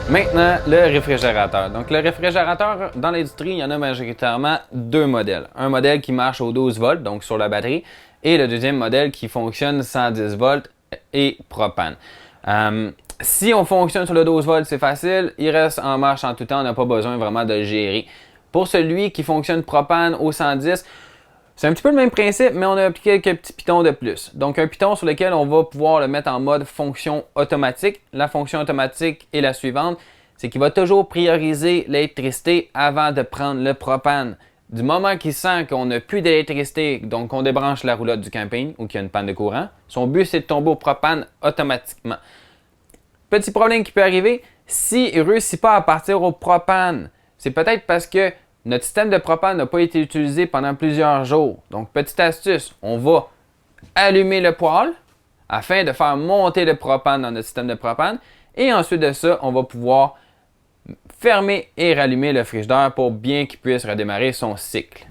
Maintenant, le réfrigérateur. Donc, le réfrigérateur, dans l'industrie, il y en a majoritairement deux modèles. Un modèle qui marche au 12 volts, donc sur la batterie, et le deuxième modèle qui fonctionne 110 volts et propane. Si on fonctionne sur le 12 volts, c'est facile. Il reste en marche en tout temps, on n'a pas besoin vraiment de le gérer. Pour celui qui fonctionne propane au 110, c'est un petit peu le même principe, mais on a appliqué quelques petits pitons de plus. Donc, un piton sur lequel on va pouvoir le mettre en mode fonction automatique. La fonction automatique est la suivante, c'est qu'il va toujours prioriser l'électricité avant de prendre le propane. Du moment qu'il sent qu'on n'a plus d'électricité, donc on débranche la roulotte du camping ou qu'il y a une panne de courant, son but c'est de tomber au propane automatiquement. Petit problème qui peut arriver, s'il ne réussit pas à partir au propane, c'est peut-être parce que notre système de propane n'a pas été utilisé pendant plusieurs jours. Donc, petite astuce, on va allumer le poêle afin de faire monter le propane dans notre système de propane. Et ensuite de ça, on va pouvoir fermer et rallumer le frigidaire pour bien qu'il puisse redémarrer son cycle.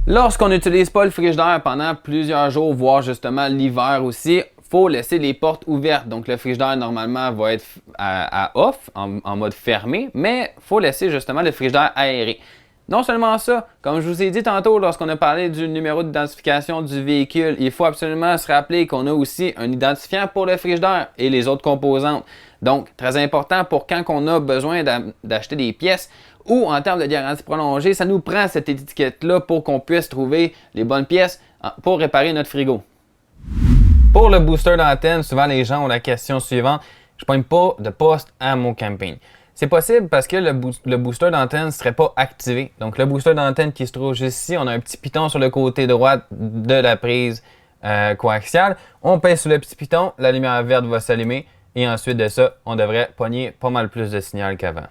Lorsqu'on n'utilise pas le frigidaire pendant plusieurs jours, voire justement l'hiver aussi, il faut laisser les portes ouvertes. Donc, le frigidaire, normalement, va être à off, en mode fermé, mais il faut laisser justement le frigidaire aéré. Non seulement ça, comme je vous ai dit tantôt lorsqu'on a parlé du numéro d'identification du véhicule, il faut absolument se rappeler qu'on a aussi un identifiant pour le frigidaire et les autres composantes. Donc, très important pour quand on a besoin d'acheter des pièces ou en termes de garantie prolongée, ça nous prend cette étiquette-là pour qu'on puisse trouver les bonnes pièces pour réparer notre frigo. Pour le booster d'antenne, souvent les gens ont la question suivante, je ne pogne pas de poste à mon camping. C'est possible parce que le booster d'antenne ne serait pas activé. Donc le booster d'antenne qui se trouve juste ici, on a un petit piton sur le côté droit de la prise coaxiale. On pèse sur le petit piton, la lumière verte va s'allumer et ensuite de ça, on devrait pogner pas mal plus de signal qu'avant.